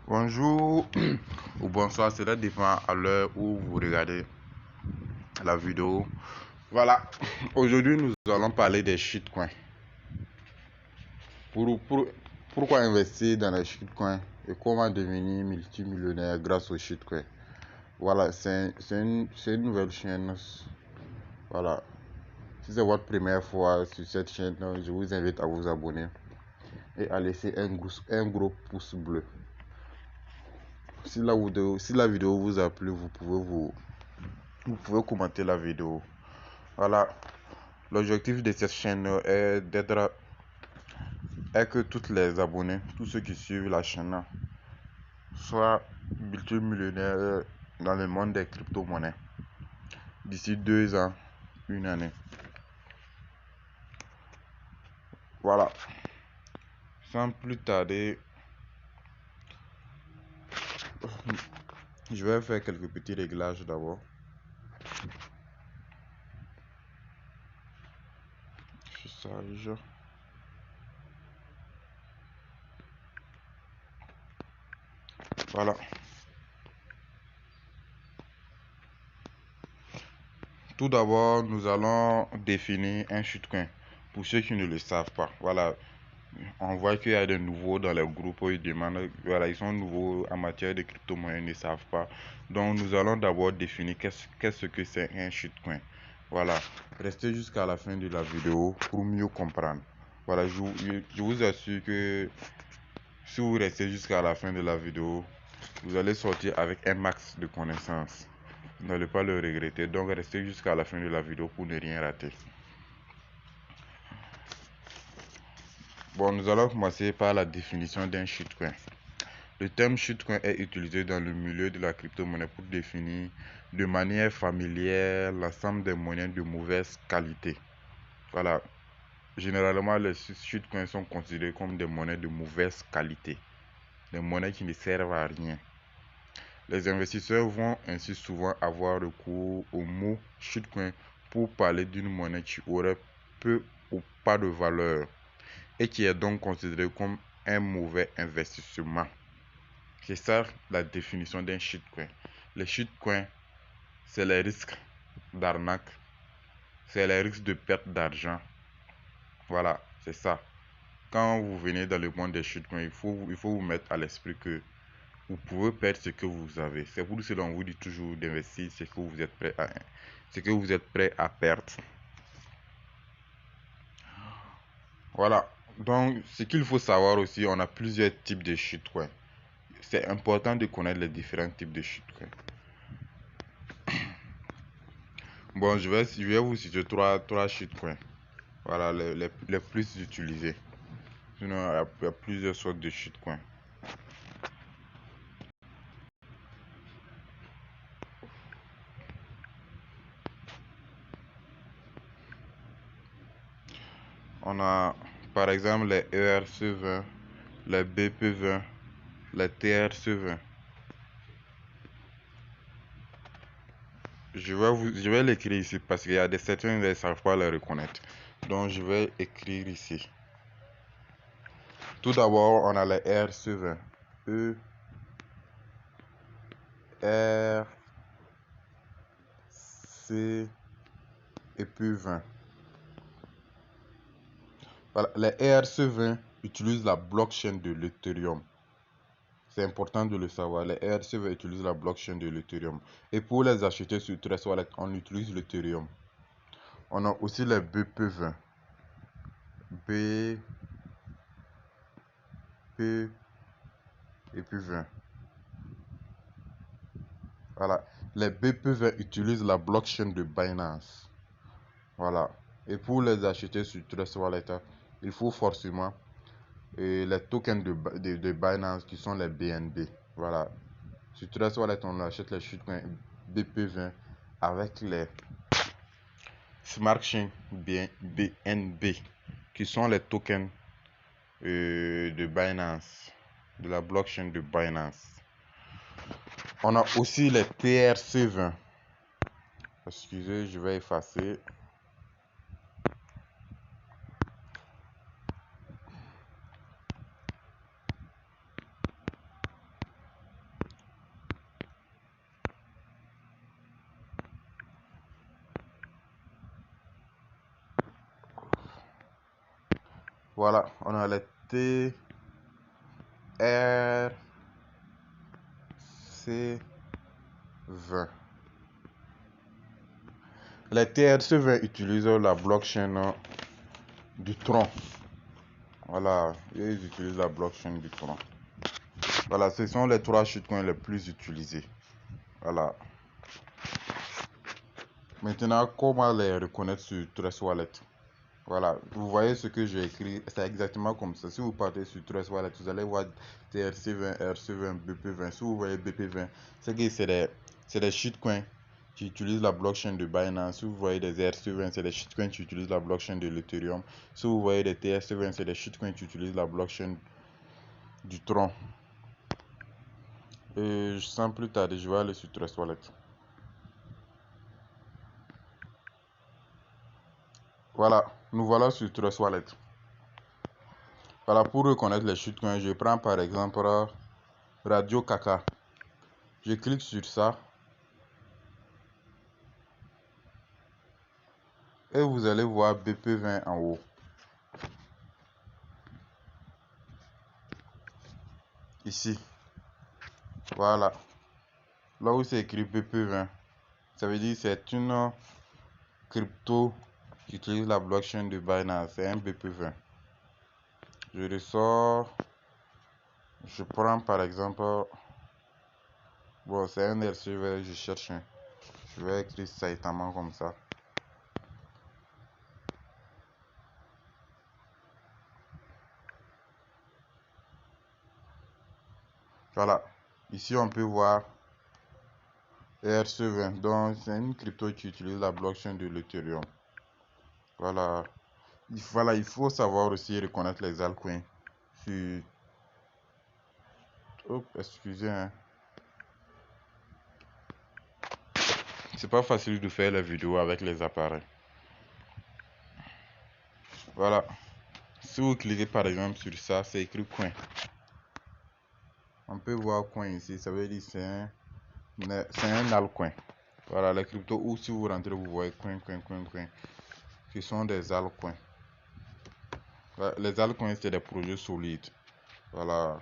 Bonjour ou bonsoir, cela dépend à l'heure où vous regardez la vidéo. Voilà, aujourd'hui nous allons parler des shitcoins. Pourquoi investir dans les shitcoins et comment devenir multimillionnaire grâce aux shitcoins. Voilà, c'est une nouvelle chaîne. Voilà, si c'est votre première fois sur cette chaîne, je vous invite à vous abonner et à laisser un gros pouce bleu. Si la vidéo vous a plu, vous pouvez commenter la vidéo. Voilà, l'objectif de cette chaîne est que tous les abonnés, tous ceux qui suivent la chaîne, soient multimillionnaires dans le monde des crypto-monnaies d'ici 2 ans, une année. Voilà, sans plus tarder, je vais faire quelques petits réglages d'abord. Fichage. Voilà. Tout d'abord, nous allons définir un shitcoin. Pour ceux qui ne le savent pas, voilà, on voit qu'il y a des nouveaux dans les groupes où ils demandent, voilà, ils sont nouveaux en matière de crypto-monnaies, ils ne savent pas. Donc, nous allons d'abord définir qu'est-ce que c'est un shitcoin. Voilà, restez jusqu'à la fin de la vidéo pour mieux comprendre. Voilà, je vous assure que si vous restez jusqu'à la fin de la vidéo, vous allez sortir avec un max de connaissances. Vous n'allez pas le regretter, donc restez jusqu'à la fin de la vidéo pour ne rien rater. Bon, nous allons commencer par la définition d'un shitcoin. Le terme shitcoin est utilisé dans le milieu de la crypto-monnaie pour définir de manière familière l'ensemble des monnaies de mauvaise qualité. Voilà, généralement les shitcoins sont considérés comme des monnaies de mauvaise qualité, des monnaies qui ne servent à rien. Les investisseurs vont ainsi souvent avoir recours au mot shitcoin pour parler d'une monnaie qui aurait peu ou pas de valeur et qui est donc considérée comme un mauvais investissement. C'est ça la définition d'un shitcoin. Les shitcoins, c'est les risques d'arnaque, c'est les risques de perte d'argent. Voilà, c'est ça. Quand vous venez dans le monde des shitcoins, il faut vous mettre à l'esprit que vous pouvez perdre ce que vous avez. C'est pour cela qu'on vous dit toujours d'investir ce que vous êtes prêt à perdre. Voilà. Donc, ce qu'il faut savoir aussi, on a plusieurs types de shitcoins. C'est important de connaître les différents types de shitcoins. Bon, je vais vous citer trois shitcoins. Voilà, les plus utilisés. Sinon, il y a plusieurs sortes de shitcoins. On a par exemple les ERC20, les BP20, les TRC20. Je vais l'écrire ici parce qu'il y a certains qui ne savent pas les reconnaître. Donc, je vais écrire ici. Tout d'abord, on a les ERC20. E, R, C et puis 20. Voilà, les ERC20 utilisent la blockchain de l'Ethereum. C'est important de le savoir. Les ERC20 utilisent la blockchain de l'Ethereum. Et pour les acheter sur Trust Wallet, on utilise l'Ethereum. On a aussi les BP20. B, P et puis 20. Voilà. Les BP20 utilisent la blockchain de Binance. Voilà. Et pour les acheter sur Trust Wallet, il faut forcément les tokens de Binance qui sont les BNB. Voilà. Sur Trust Wallet, on achète les shitcoins BP20 avec les Smart Chain BNB qui sont les tokens de Binance, de la blockchain de Binance. On a aussi les TRC20. Excusez, je vais effacer. Voilà, on a les TRC20. Les TRC20 utilisent la blockchain du Tron. Voilà, ils utilisent la blockchain du Tron. Voilà, ce sont les 3 shitcoins les plus utilisés. Voilà. Maintenant, comment les reconnaître sur Trust Wallet? Voilà, vous voyez ce que j'ai écrit, c'est exactement comme ça. Si vous partez sur Trust Wallet, vous allez voir TRC20, RC20, BP20. Si vous voyez BP20, c'est que c'est des shitcoins qui utilisent la blockchain de Binance. Si vous voyez des RC20, c'est des shitcoins qui utilisent la blockchain de l'Ethereum. Si vous voyez des TRC20, c'est des shitcoins qui utilisent la blockchain du Tron. Et sans plus tarder, je vais aller sur Trust Wallet. Voilà, nous voilà sur Trust Wallet. Voilà, pour reconnaître les shitcoins, je prends par exemple Radio Kaka. Je clique sur ça. Et vous allez voir BP20 en haut. Ici. Voilà. Là où c'est écrit BP20. Ça veut dire que c'est une crypto qui utilise la blockchain de Binance. C'est un BP20. Je ressors. Je prends par exemple. Bon, c'est un RCV. Je cherche un. Je vais écrire Saitama comme ça. Voilà. Ici, on peut voir ERC20. Donc, c'est une crypto qui utilise la blockchain de l'Ethereum. Voilà. Voilà, il faut savoir aussi reconnaître les altcoins. Oh, excusez, hein. C'est pas facile de faire la vidéo avec les appareils. Voilà. Si vous cliquez par exemple sur ça, c'est écrit coin. On peut voir coin ici, ça veut dire c'est un altcoin. Voilà, les cryptos, ou si vous rentrez, vous voyez coin, qui sont des altcoins. Voilà, les altcoins, c'est des projets solides. Voilà.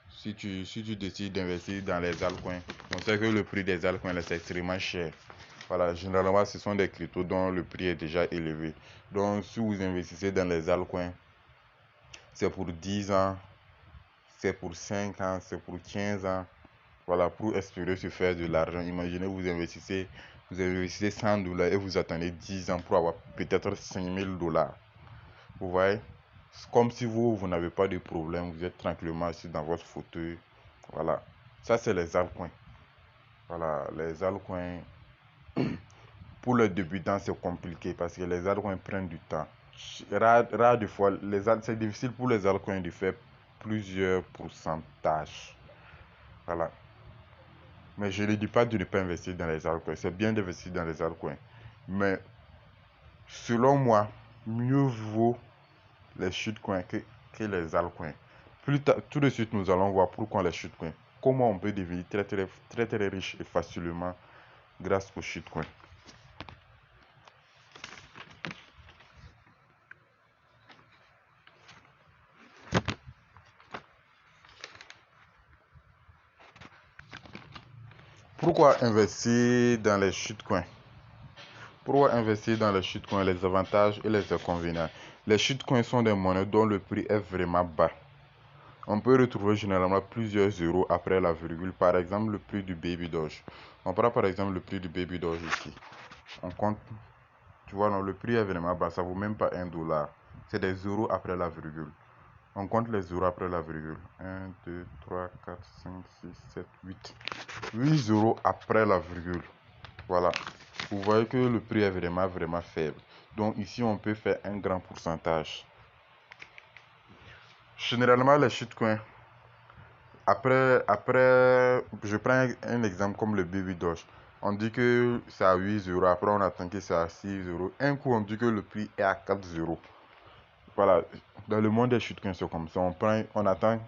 Si tu décides d'investir dans les altcoins, on sait que le prix des altcoins est extrêmement cher. Voilà, généralement, ce sont des cryptos dont le prix est déjà élevé. Donc, si vous investissez dans les altcoins, c'est pour 10 ans, c'est pour 5 ans, c'est pour 15 ans. Voilà, pour espérer se faire de l'argent. Imaginez, vous investissez $100 et vous attendez 10 ans pour avoir peut-être $5000. Vous voyez? C'est comme si vous n'avez pas de problème, vous êtes tranquillement assis dans votre fauteuil. Voilà, ça c'est les altcoins. Voilà, les altcoins, pour les débutants, c'est compliqué parce que les altcoins prennent du temps. Rare de fois, c'est difficile pour les altcoins de faire plusieurs pourcentages. Voilà. Mais je ne dis pas de ne pas investir dans les altcoins. C'est bien d'investir dans les altcoins. Mais selon moi, mieux vaut les shitcoins que les altcoins. Plus tard, tout de suite, nous allons voir pourquoi les shitcoins. Comment on peut devenir très riche et facilement grâce aux shitcoins. Pourquoi investir dans les shitcoins? Pourquoi investir dans les shitcoins? Les avantages et les inconvénients. Les shitcoins sont des monnaies dont le prix est vraiment bas. On peut retrouver généralement plusieurs euros après la virgule. Par exemple, le prix du Baby Doge. On prend par exemple le prix du Baby Doge ici. On compte, tu vois, non, le prix est vraiment bas. Ça vaut même pas $1. C'est des euros après la virgule. On compte les euros après la virgule. 1, 2, 3, 4, 5, 6, 7, 8. 8 euros après la virgule. Voilà. Vous voyez que le prix est vraiment faible. Donc ici, on peut faire un grand pourcentage. Généralement, les shitcoins, après, je prends un exemple comme le Baby Doge. On dit que c'est à 8 euros. Après, on attend que c'est à 6 euros. Un coup, on dit que le prix est à 4 euros. Voilà, dans le monde des shitcoins, c'est comme ça. On attend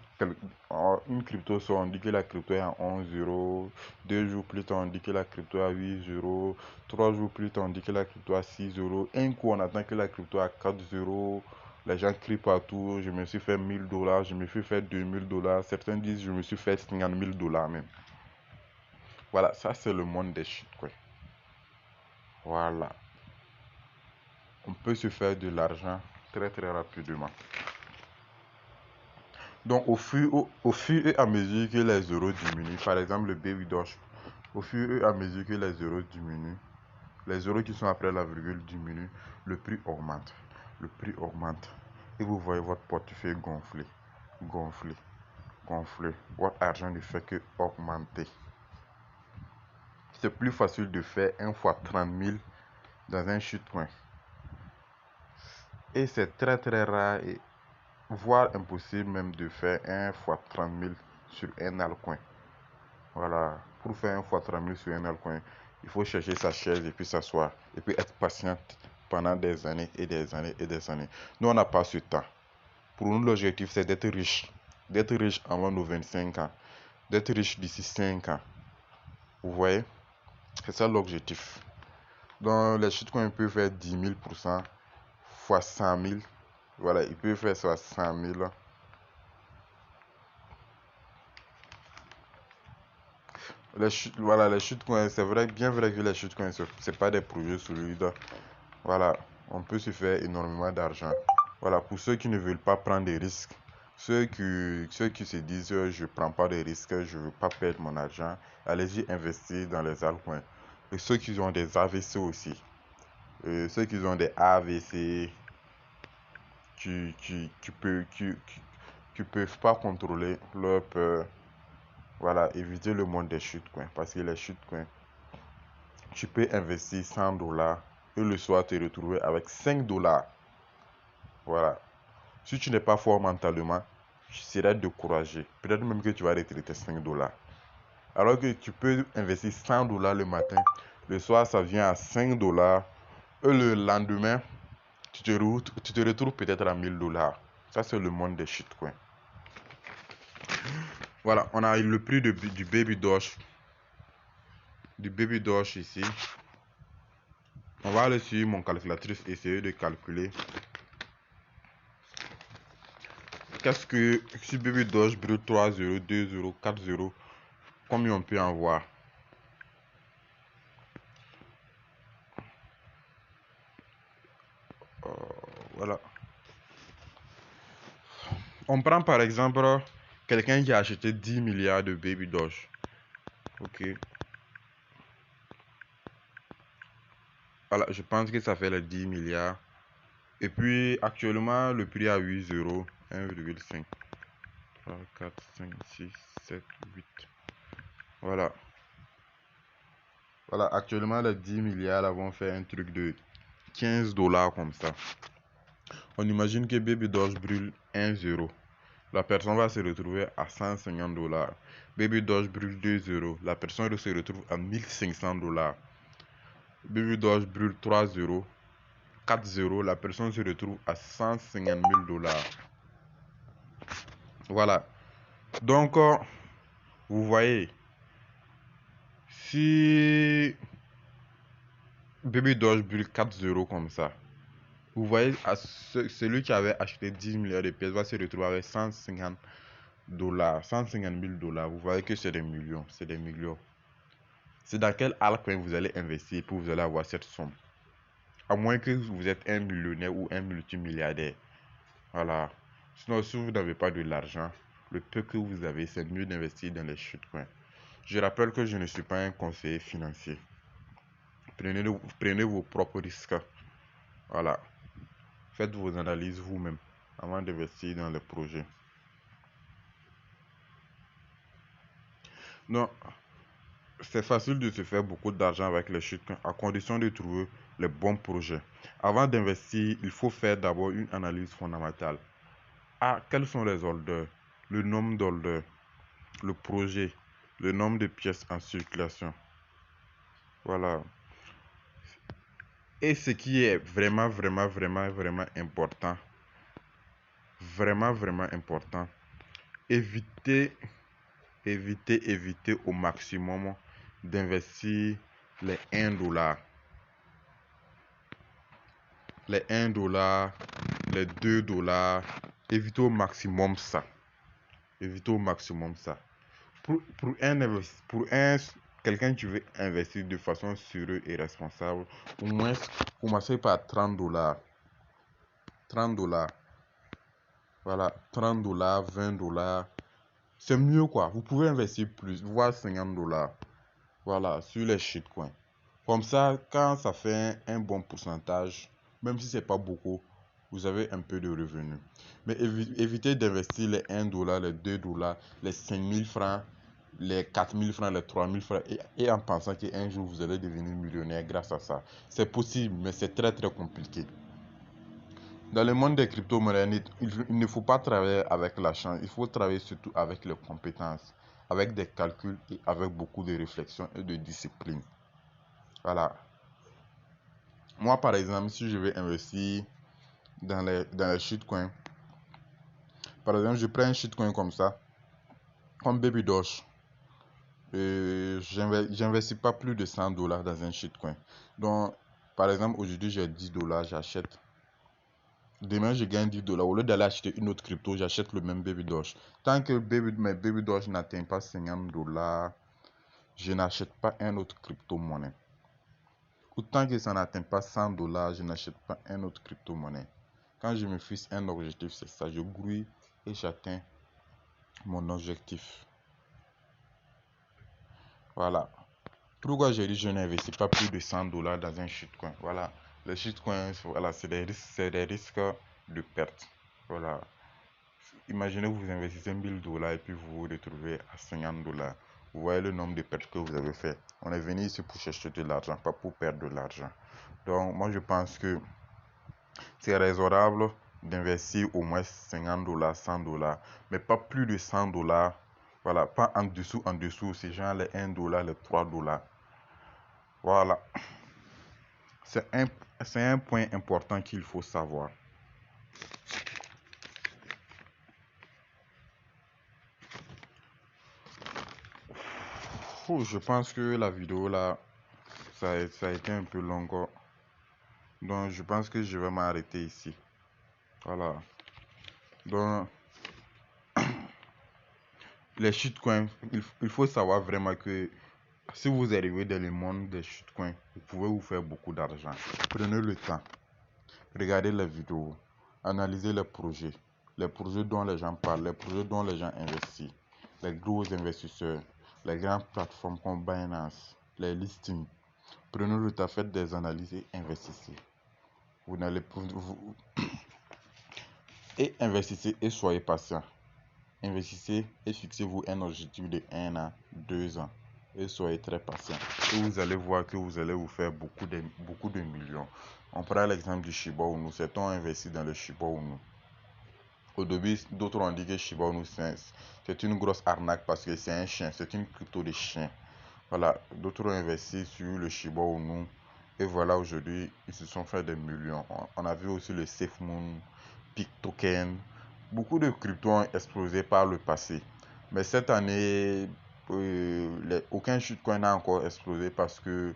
une crypto sort, on dit que la crypto est à 11 euros. 2 jours plus tard, on dit que la crypto est à 8 euros. 3 jours plus tard, on dit que la crypto est à 6 euros. Un coup, on attend que la crypto est à 4 euros. Les gens crient partout, je me suis fait 1000 $, je me suis fait 2000 $. Certains disent, je me suis fait 50 000 $ même. Voilà, ça c'est le monde des shitcoins. Voilà. On peut se faire de l'argent très rapidement. Donc au fur et à mesure que les euros diminuent, par exemple le Baby Doge, au fur et à mesure que les euros diminuent, les euros qui sont après la virgule diminuent, le prix augmente. Le prix augmente. Et vous voyez votre portefeuille gonfler, gonfler, gonfler. Votre argent ne fait que augmenter. C'est plus facile de faire 1 fois 30 000 dans un shitcoin. Et c'est très rare et voire impossible même de faire 1 fois 30 000 sur un altcoin. Voilà, pour faire 1 fois 30 000 sur un altcoin, il faut chercher sa chaise et puis s'asseoir et puis être patient pendant des années et des années et des années. Nous, on n'a pas ce temps. Pour nous, l'objectif, c'est d'être riche. D'être riche avant nos 25 ans. D'être riche d'ici 5 ans. Vous voyez? C'est ça l'objectif. Donc, les shitcoins peuvent faire 10 000% fois 100 000. Voilà, il peut faire ça 100 000. Voilà, les shitcoins, c'est vrai, bien vrai que les shitcoins, c'est pas des projets solides. Voilà, on peut se faire énormément d'argent. Voilà, pour ceux qui ne veulent pas prendre des risques, ceux qui se disent je prends pas de risques, je veux pas perdre mon argent, allez-y investir dans les altcoins. Et ceux qui ont des AVC aussi, ceux qui ont des AVC, qui peuvent pas contrôler leur peur. Voilà, éviter le monde des shitcoins, parce que les shitcoins, tu peux investir 100 $ et le soir te retrouver avec 5 $. Voilà. Si tu n'es pas fort mentalement, tu seras découragé. Peut-être même que tu vas retraiter 5 $. Alors que tu peux investir 100 $ le matin, le soir ça vient à 5 $, et le lendemain, tu te retrouves peut-être à 1000 $. Ça, c'est le monde des shitcoins. Voilà, on a le prix du Baby Doge. Du Baby Doge ici. On va aller sur mon calculatrice essayer de calculer. Qu'est-ce que si Baby Doge brûle 3 €, 2 €, 4 €, combien on peut en voir? Voilà. On prend par exemple quelqu'un qui a acheté 10 milliards de Baby Doge. Ok. Voilà, je pense que ça fait les 10 milliards. Et puis actuellement, le prix à 8 €, 1,5. 3, 4, 5, 6, 7, 8. Voilà. Voilà, actuellement, les 10 milliards là, vont faire un truc de 15 $ comme ça. On imagine que Baby Doge brûle 1 €. La personne va se retrouver à 150 $. Baby Doge brûle 2 €. La personne se retrouve à 1500 $. Baby Doge brûle 3 €, 4 €. La personne se retrouve à 150 000 $. Voilà. Donc, vous voyez, si Baby Doge brûle 4 € comme ça, vous voyez, celui qui avait acheté 10 milliards de pièces va se retrouver avec 150 $, 150 000 $. Vous voyez que c'est des millions, c'est des millions. C'est dans quel altcoin vous allez investir pour vous allez avoir cette somme. À moins que vous êtes un millionnaire ou un multimilliardaire. Voilà. Sinon, si vous n'avez pas de l'argent, le peu que vous avez, c'est mieux d'investir dans les shitcoins. Je rappelle que je ne suis pas un conseiller financier. Prenez vos propres risques. Voilà. Faites vos analyses vous-même avant d'investir dans les projets. Non, c'est facile de se faire beaucoup d'argent avec les shitcoins à condition de trouver les bons projets. Avant d'investir, il faut faire d'abord une analyse fondamentale. Quels sont les holders, le nombre d'holders, le projet, le nombre de pièces en circulation. Voilà. Et ce qui est vraiment important, vraiment important, évitez au maximum d'investir les 1 $. Les 1 $, les 2 dollars. Évitez au maximum ça. Évitez au maximum ça. Pour quelqu'un qui veut investir de façon sûre et responsable, au moins commencez par 30 dollars. 30 dollars. Voilà, 30 dollars, 20 dollars. C'est mieux quoi. Vous pouvez investir plus, voire 50 dollars. Voilà, sur les shitcoins. Comme ça, quand ça fait un bon pourcentage, même si c'est pas beaucoup, vous avez un peu de revenus. Mais évitez d'investir les 1 dollar, les 2 dollars, les 5000 francs, les 4000 francs, les 3000 francs, et en pensant qu'un jour vous allez devenir millionnaire grâce à ça. C'est possible, mais c'est très compliqué. Dans le monde des crypto-monnaies, il ne faut pas travailler avec la chance, il faut travailler surtout avec les compétences, avec des calculs et avec beaucoup de réflexion et de discipline. Voilà. Moi, par exemple, si je vais investir dans les shitcoins, par exemple, je prends un shitcoin comme ça, comme Baby Doge. J'investis pas plus de 100 dollars dans un shitcoin. Donc, par exemple, aujourd'hui, j'ai 10 dollars, j'achète. Demain, je gagne 10 dollars. Au lieu d'aller acheter une autre crypto, j'achète le même Baby Doge. Tant que mes Baby Doge n'atteint pas 50 dollars, je n'achète pas un autre crypto-monnaie. Autant que ça n'atteint pas 100 dollars, je n'achète pas un autre crypto-monnaie. Quand je me fixe un objectif, c'est ça. Je grouille et j'atteins mon objectif. Voilà. Pourquoi j'ai dit je n'investis pas plus de 100 dollars dans un shitcoin? Voilà. Les shitcoins, voilà, c'est des risques de perte. Voilà. Imaginez que vous investissez 1000 dollars et puis vous vous retrouvez à 50 dollars. Vous voyez le nombre de pertes que vous avez fait. On est venu ici pour chercher de l'argent, pas pour perdre de l'argent. Donc, moi, je pense que c'est raisonnable d'investir au moins 50 dollars, 100 dollars, mais pas plus de 100 dollars. Voilà, pas en dessous, c'est genre les 1 dollar, les 3 dollars. Voilà. C'est un point important qu'il faut savoir. Je pense que la vidéo là, ça a été un peu long. Donc, je pense que je vais m'arrêter ici. Voilà. Donc, les shitcoins, il faut savoir vraiment que si vous arrivez dans le monde des shitcoins, vous pouvez vous faire beaucoup d'argent. Prenez le temps. Regardez les vidéos. Analysez les projets dont les gens parlent, les projets dont les gens investissent, les gros investisseurs, les grandes plateformes comme Binance, les listings. Prenez le temps, faites des analyses et investissez. Et investissez et soyez patient. Investissez et fixez-vous un objectif de 1 an, 2 ans. Et soyez très patient. Et vous allez voir que vous allez vous faire beaucoup de millions. On prend l'exemple du Shiba Inu. Certains ont investi dans le Shiba Inu. Au début, d'autres ont dit que Shiba Inu c'est une grosse arnaque parce que c'est un chien, c'est une crypto de chien. Voilà, d'autres ont investi sur le Shiba Inu. Et voilà, aujourd'hui, ils se sont fait des millions. On a vu aussi le SafeMoon, Peak Token. Beaucoup de cryptos ont explosé par le passé. Mais cette année, aucun shitcoin n'a encore explosé parce que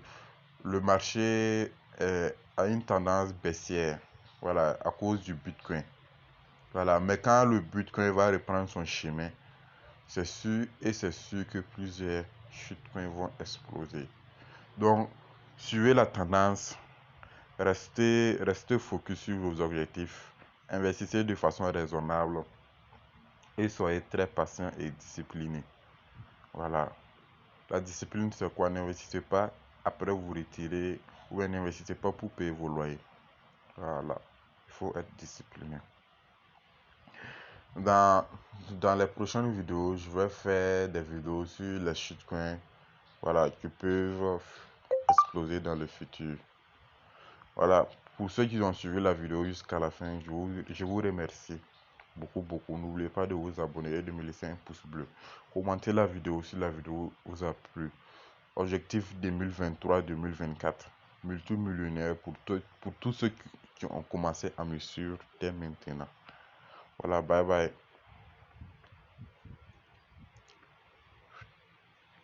le marché a une tendance baissière. Voilà, à cause du Bitcoin. Voilà, mais quand le Bitcoin va reprendre son chemin, c'est sûr que plusieurs shitcoins vont exploser. Donc, suivez la tendance, restez focus sur vos objectifs, investissez de façon raisonnable et soyez très patient et discipliné. Voilà. La discipline, c'est quoi? N'investissez pas après vous retirer ou n'investissez pas pour payer vos loyers. Voilà. Il faut être discipliné. Dans les prochaines vidéos, je vais faire des vidéos sur les shitcoins, voilà, qui peuvent exploser dans le futur. Voilà, pour ceux qui ont suivi la vidéo jusqu'à la fin, je vous remercie beaucoup. N'oubliez pas de vous abonner et de me laisser un pouce bleu. Commentez la vidéo si la vidéo vous a plu. Objectif 2023-2024, multimillionnaire pour tous ceux qui ont commencé à me suivre dès maintenant. Voilà, bye bye.